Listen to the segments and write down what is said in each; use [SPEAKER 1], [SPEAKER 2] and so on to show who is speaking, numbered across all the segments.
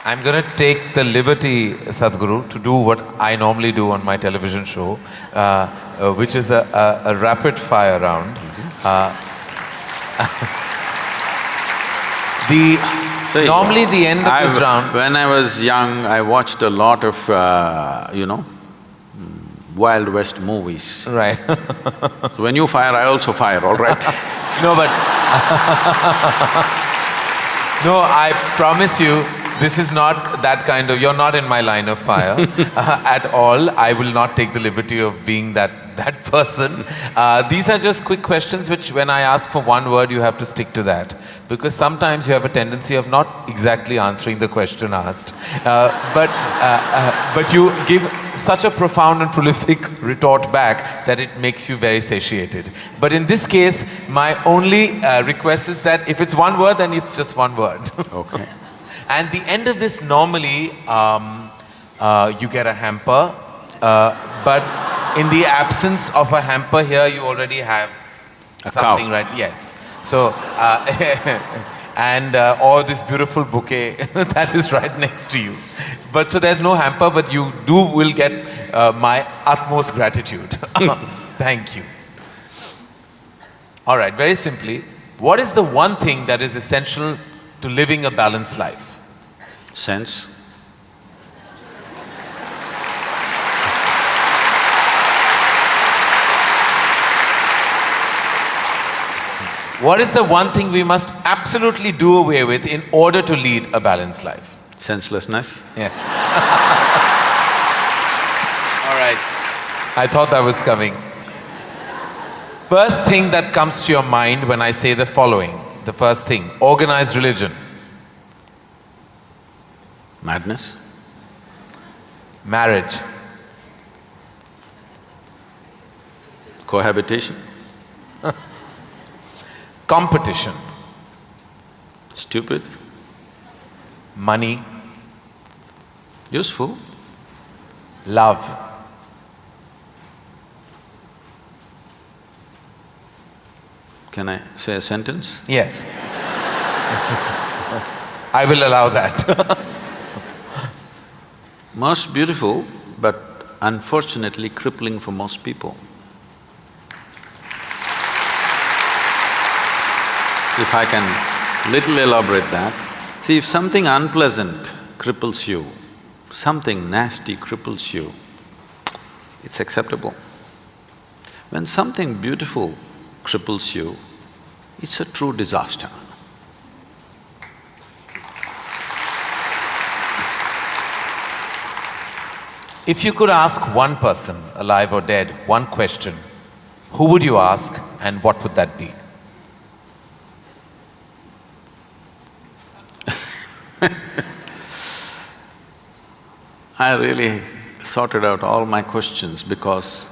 [SPEAKER 1] I'm going to take the liberty, Sadhguru, to do what I normally do on my television show, which is a rapid fire round. Normally the end of this round…
[SPEAKER 2] When I was young, I watched a lot of, Wild West movies.
[SPEAKER 1] Right.
[SPEAKER 2] So when you fire, I also fire, all right?
[SPEAKER 1] No, but no, I promise you, this is not that kind of… You're not in my line of fire at all. I will not take the liberty of being that person. These are just quick questions which when I ask for one word, you have to stick to that. Because sometimes you have a tendency of not exactly answering the question asked. But you give such a profound and prolific retort back that it makes you very satiated. But in this case, my only request is that if it's one word, then it's just one word.
[SPEAKER 2] Okay.
[SPEAKER 1] And the end of this, normally, you get a hamper, but in the absence of a hamper here, you already have something, right? Yes. So, or this beautiful bouquet that is right next to you. But so there's no hamper, but you will get my utmost gratitude. Thank you. All right, very simply, what is the one thing that is essential to living a balanced life?
[SPEAKER 2] Sense.
[SPEAKER 1] What is the one thing we must absolutely do away with in order to lead a balanced life?
[SPEAKER 2] Senselessness.
[SPEAKER 1] Yes. All right. I thought that was coming. First thing that comes to your mind when I say the following, the first thing, organized religion.
[SPEAKER 2] Madness.
[SPEAKER 1] Marriage.
[SPEAKER 2] Cohabitation.
[SPEAKER 1] Competition.
[SPEAKER 2] Stupid.
[SPEAKER 1] Money.
[SPEAKER 2] Useful.
[SPEAKER 1] Love.
[SPEAKER 2] Can I say a sentence?
[SPEAKER 1] Yes. I will allow that.
[SPEAKER 2] Most beautiful, but unfortunately crippling for most people. If I can little elaborate that, see, if something unpleasant cripples you, something nasty cripples you, it's acceptable. When something beautiful cripples you, it's a true disaster.
[SPEAKER 1] If you could ask one person, alive or dead, one question, who would you ask and what would that be?
[SPEAKER 2] I really sorted out all my questions because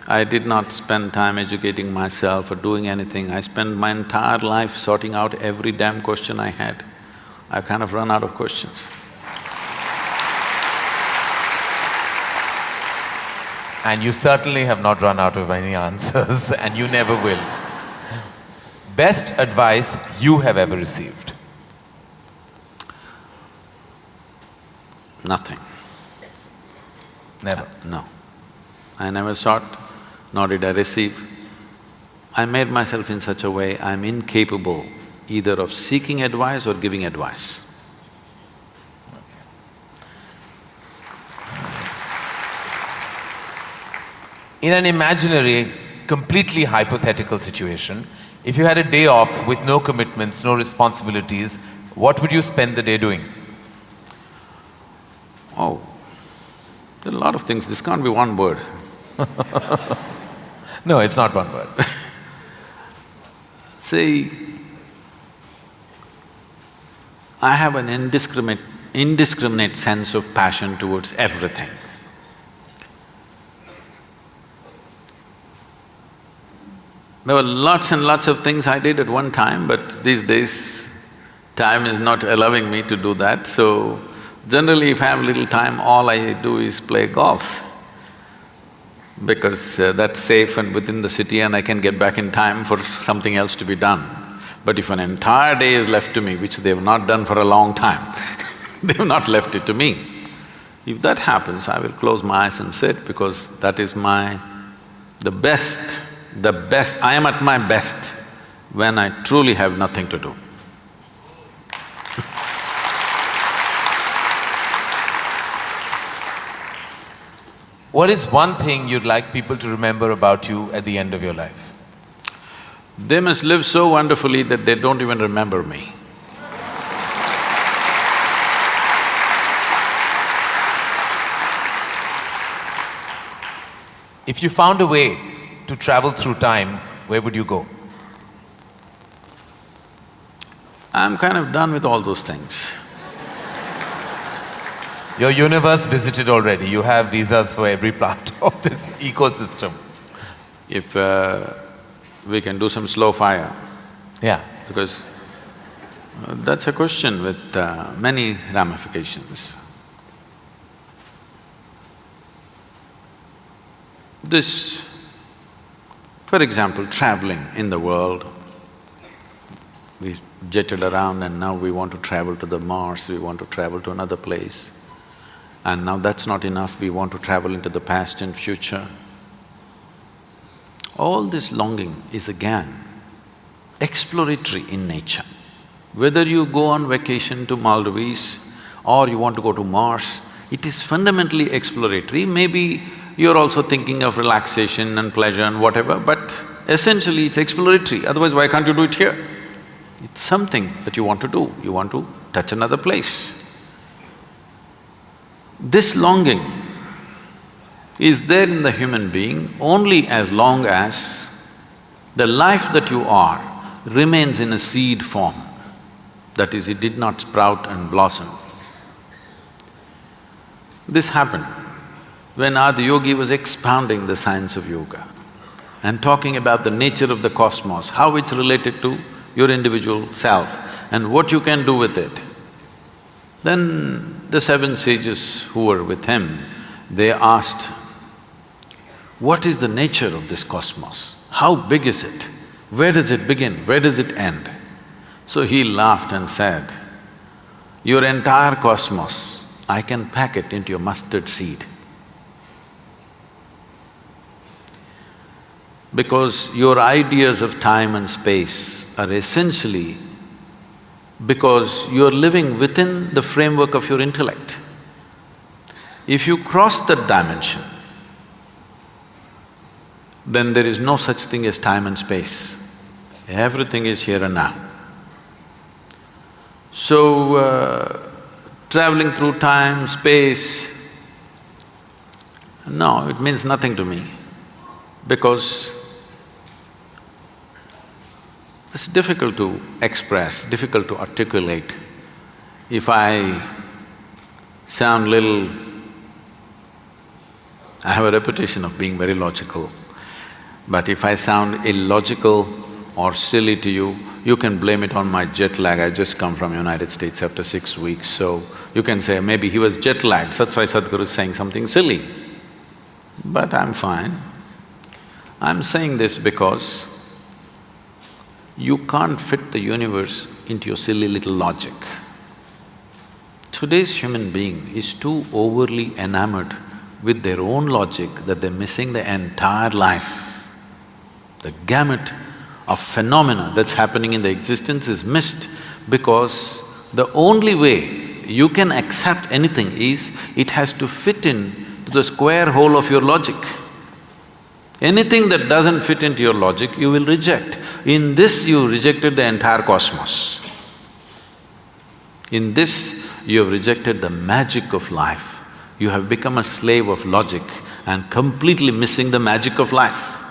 [SPEAKER 2] I did not spend time educating myself or doing anything. I spent my entire life sorting out every damn question I had. I've kind of run out of questions.
[SPEAKER 1] And you certainly have not run out of any answers and you never will. Best advice you have ever received?
[SPEAKER 2] Nothing.
[SPEAKER 1] Never?
[SPEAKER 2] No. I never sought, nor did I receive. I made myself in such a way I'm incapable either of seeking advice or giving advice.
[SPEAKER 1] In an imaginary, completely hypothetical situation, if you had a day off with no commitments, no responsibilities, what would you spend the day doing?
[SPEAKER 2] Oh, there are a lot of things, this can't be one word.
[SPEAKER 1] No, it's not one word.
[SPEAKER 2] See, I have an indiscriminate sense of passion towards everything. There were lots and lots of things I did at one time, but these days, time is not allowing me to do that, so generally if I have little time, all I do is play golf. Because that's safe and within the city and I can get back in time for something else to be done. But if an entire day is left to me, which they've not done for a long time, They've not left it to me. If that happens, I will close my eyes and sit because that is the best, I am at my best when I truly have nothing to do.
[SPEAKER 1] What is one thing you'd like people to remember about you at the end of your life?
[SPEAKER 2] They must live so wonderfully that they don't even remember me.
[SPEAKER 1] If you found a way to travel through time, where would you go?
[SPEAKER 2] I'm kind of done with all those things.
[SPEAKER 1] Your universe visited already. You have visas for every part of this ecosystem.
[SPEAKER 2] If we can do some slow fire,
[SPEAKER 1] Yeah.
[SPEAKER 2] because that's a question with many ramifications. This, for example, traveling in the world, we jetted around and now we want to travel to the Mars, we want to travel to another place. And now that's not enough, we want to travel into the past and future. All this longing is again exploratory in nature. Whether you go on vacation to Maldives or you want to go to Mars, it is fundamentally exploratory. Maybe you're also thinking of relaxation and pleasure and whatever, but essentially it's exploratory, otherwise why can't you do it here? It's something that you want to do, you want to touch another place. This longing is there in the human being only as long as the life that you are remains in a seed form. That is, it did not sprout and blossom. This happened when Adiyogi was expounding the science of yoga and talking about the nature of the cosmos, how it's related to your individual self and what you can do with it. Then the seven sages who were with him, they asked, what is the nature of this cosmos? How big is it? Where does it begin? Where does it end? So he laughed and said, your entire cosmos, I can pack it into a mustard seed. Because your ideas of time and space are essentially because you're living within the framework of your intellect. If you cross that dimension, then there is no such thing as time and space. Everything is here and now. So, traveling through time, space, no, it means nothing to me because it's difficult to express, difficult to articulate. If I sound little… I have a reputation of being very logical, but if I sound illogical or silly to you, you can blame it on my jet lag. I just come from United States after 6 weeks, so you can say, maybe he was jet lagged, that's why Sadhguru is saying something silly. But I'm fine. I'm saying this because you can't fit the universe into your silly little logic. Today's human being is too overly enamored with their own logic that they're missing the entire life. The gamut of phenomena that's happening in the existence is missed because the only way you can accept anything is it has to fit in to the square hole of your logic. Anything that doesn't fit into your logic, you will reject. In this, you rejected the entire cosmos. In this, you have rejected the magic of life. You have become a slave of logic and completely missing the magic of life.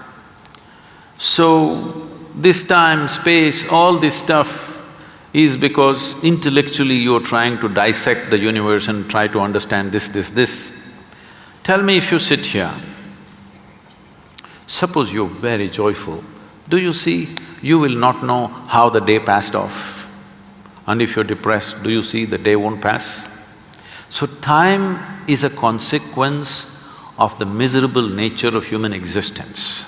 [SPEAKER 2] So, this time, space, all this stuff is because intellectually you're trying to dissect the universe and try to understand this. Tell me, if you sit here, suppose you're very joyful, do you see, you will not know how the day passed off. And if you're depressed, do you see the day won't pass? So time is a consequence of the miserable nature of human existence.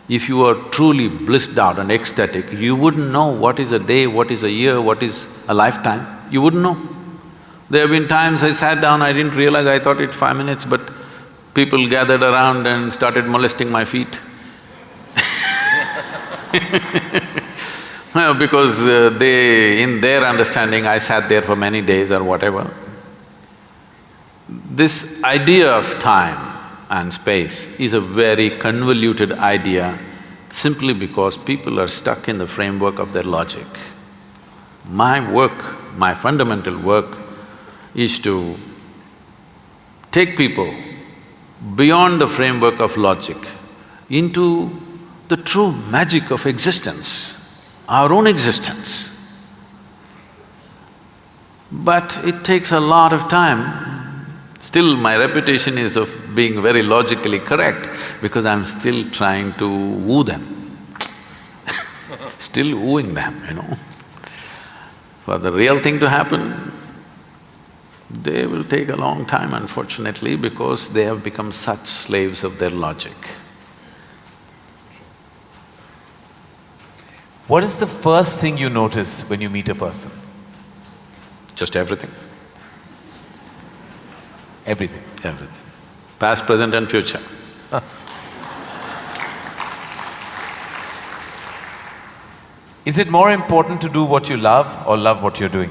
[SPEAKER 2] If you are truly blissed out and ecstatic, you wouldn't know what is a day, what is a year, what is a lifetime, you wouldn't know. There have been times I sat down, I didn't realize, I thought it's 5 minutes, but people gathered around and started molesting my feet. Well, because in their understanding, I sat there for many days or whatever. This idea of time and space is a very convoluted idea simply because people are stuck in the framework of their logic. My work, my fundamental work is to take people beyond the framework of logic into the true magic of existence, our own existence. But it takes a lot of time. Still, my reputation is of being very logically correct because I'm still trying to woo them still wooing them, you know. For the real thing to happen, they will take a long time, unfortunately, because they have become such slaves of their logic.
[SPEAKER 1] What is the first thing you notice when you meet a person?
[SPEAKER 2] Just everything.
[SPEAKER 1] Everything.
[SPEAKER 2] Everything. Past, present and future.
[SPEAKER 1] Is it more important to do what you love or love what you're doing?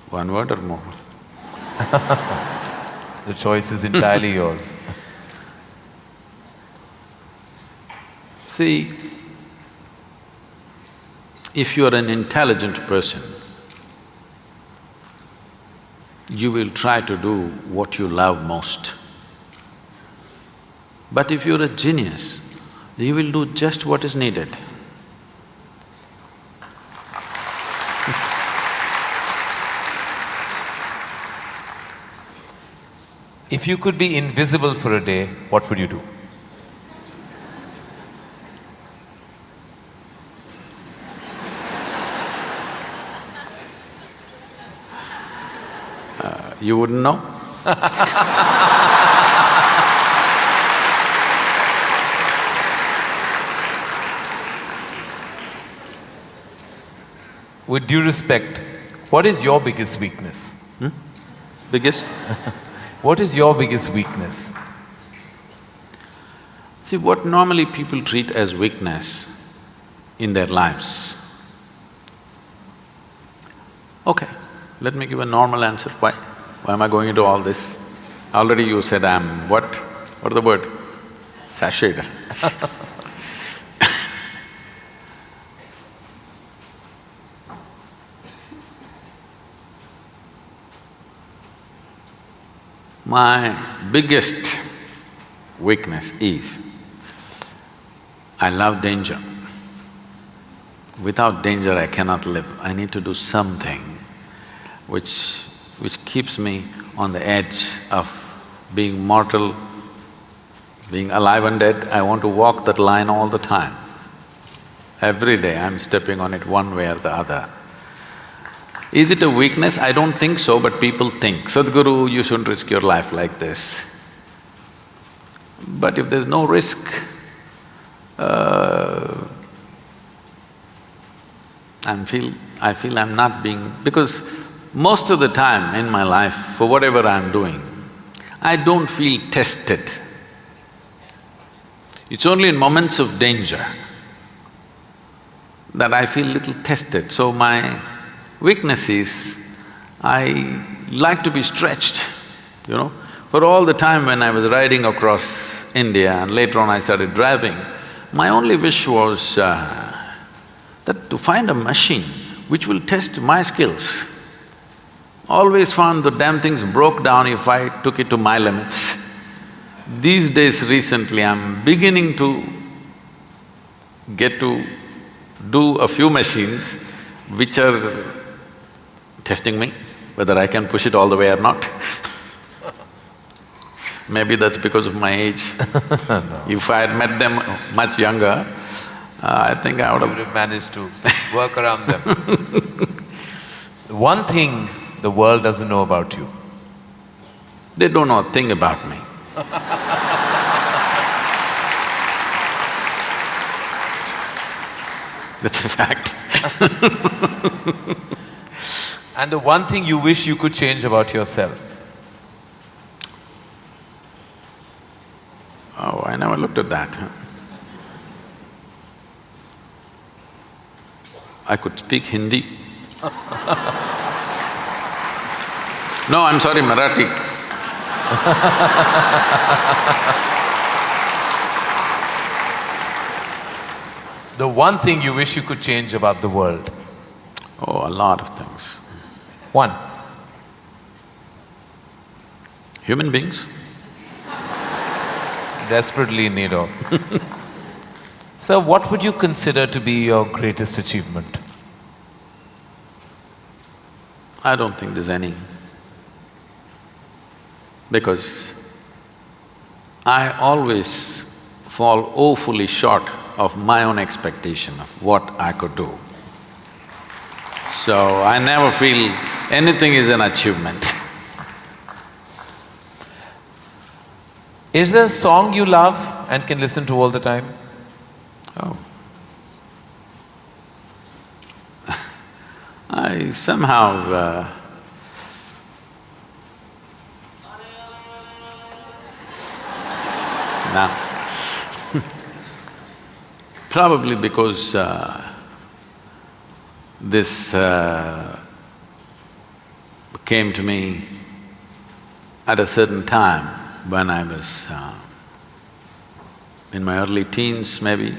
[SPEAKER 2] One word or more?
[SPEAKER 1] The choice is entirely yours.
[SPEAKER 2] See, if you are an intelligent person, you will try to do what you love most. But if you're a genius, you will do just what is needed.
[SPEAKER 1] If you could be invisible for a day, what would you do?
[SPEAKER 2] You wouldn't know?
[SPEAKER 1] With due respect, what is your biggest weakness?
[SPEAKER 2] Biggest?
[SPEAKER 1] What is your biggest weakness?
[SPEAKER 2] See, what normally people treat as weakness in their lives. Okay, let me give a normal answer. Why? Why am I going into all this? Already you said I'm what? What is the word? Sashayed. My biggest weakness is, I love danger. Without danger I cannot live. I need to do something which keeps me on the edge of being mortal, being alive and dead. I want to walk that line all the time. Every day I'm stepping on it one way or the other. Is it a weakness? I don't think so, but people think, Sadhguru, you shouldn't risk your life like this. But if there's no risk, I feel I'm not being… because most of the time in my life, for whatever I'm doing, I don't feel tested. It's only in moments of danger that I feel little tested. So my weakness is, I like to be stretched, you know. For all the time when I was riding across India and later on I started driving, my only wish was that to find a machine which will test my skills. Always found the damn things broke down if I took it to my limits. These days recently I'm beginning to get to do a few machines which are testing me, whether I can push it all the way or not. Maybe that's because of my age.
[SPEAKER 1] No.
[SPEAKER 2] If I had met them much younger, I think I would
[SPEAKER 1] You would have managed to work around them. One thing the world doesn't know about you.
[SPEAKER 2] They don't know a thing about me. That's a fact.
[SPEAKER 1] And the one thing you wish you could change about yourself?
[SPEAKER 2] Oh, I never looked at that. I could speak Hindi. No, I'm sorry, Marathi.
[SPEAKER 1] The one thing you wish you could change about the world?
[SPEAKER 2] Oh, a lot of things.
[SPEAKER 1] One.
[SPEAKER 2] Human beings.
[SPEAKER 1] Desperately in need of. So what would you consider to be your greatest achievement?
[SPEAKER 2] I don't think there's any. Because I always fall woefully short of my own expectation of what I could do. So I never feel anything is an achievement.
[SPEAKER 1] Is there a song you love and can listen to all the time?
[SPEAKER 2] Oh. I somehow nah. Probably because this came to me at a certain time when I was in my early teens maybe.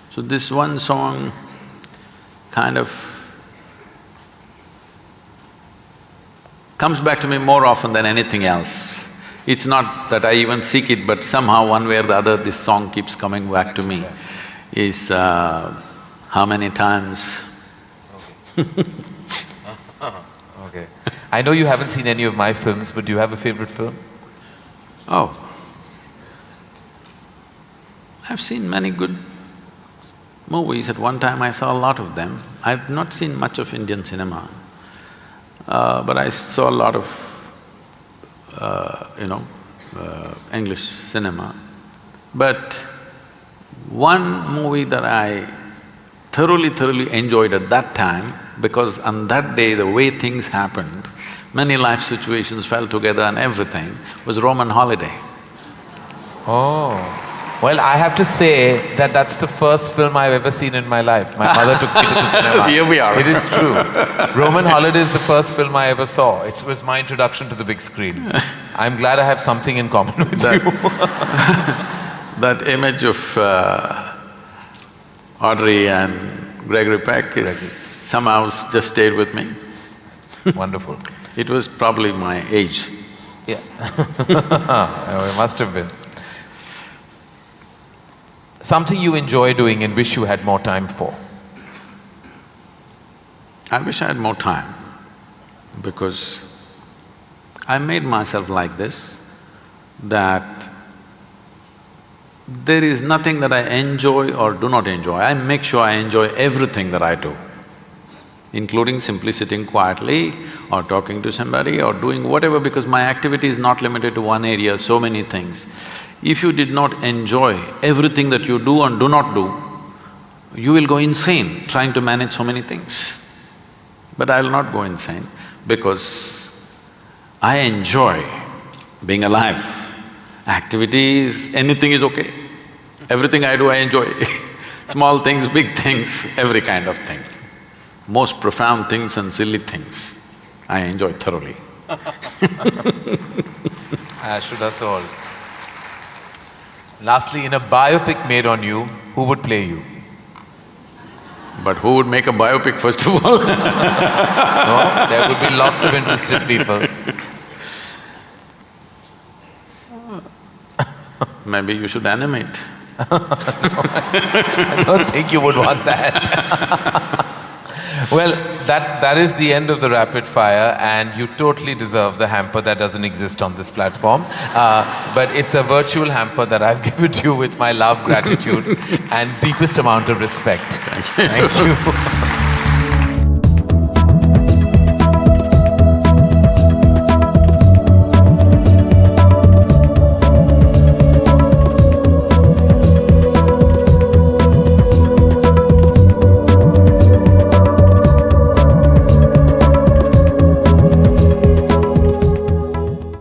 [SPEAKER 2] So this one song kind of comes back to me more often than anything else. It's not that I even seek it, but somehow one way or the other this song keeps coming back to me. Is how many times
[SPEAKER 1] Okay. I know you haven't seen any of my films, but do you have a favorite film?
[SPEAKER 2] Oh, I've seen many good movies. At one time I saw a lot of them. I've not seen much of Indian cinema, but I saw a lot of, English cinema. But one movie that I thoroughly enjoyed at that time, because on that day the way things happened, many life situations fell together and everything, was Roman Holiday.
[SPEAKER 1] Oh. Well, I have to say that that's the first film I've ever seen in my life. My mother took me to the cinema.
[SPEAKER 2] Here we are.
[SPEAKER 1] It is true. Roman Holiday is the first film I ever saw. It was my introduction to the big screen. I'm glad I have something in common with you.
[SPEAKER 2] That image of Audrey and Gregory Peck is somehow just stayed with me.
[SPEAKER 1] Wonderful.
[SPEAKER 2] It was probably my age.
[SPEAKER 1] Yeah. Oh, it must have been. Something you enjoy doing and wish you had more time for?
[SPEAKER 2] I wish I had more time, because I made myself like this, that there is nothing that I enjoy or do not enjoy. I make sure I enjoy everything that I do, including simply sitting quietly or talking to somebody or doing whatever, because my activity is not limited to one area, so many things. If you did not enjoy everything that you do and do not do, you will go insane trying to manage so many things. But I will not go insane, because I enjoy being alive. Activities, anything is okay. Everything I do, I enjoy. Small things, big things, every kind of thing. Most profound things and silly things, I enjoy thoroughly.
[SPEAKER 1] Should us all. Lastly, in a biopic made on you, who would play you?
[SPEAKER 2] But who would make a biopic first of all?
[SPEAKER 1] No, there would be lots of interested people.
[SPEAKER 2] Maybe you should animate.
[SPEAKER 1] I don't think you would want that. Well, that is the end of the rapid fire, and you totally deserve the hamper that doesn't exist on this platform. But it's a virtual hamper that I've given to you with my love, gratitude and deepest amount of respect. Thank you.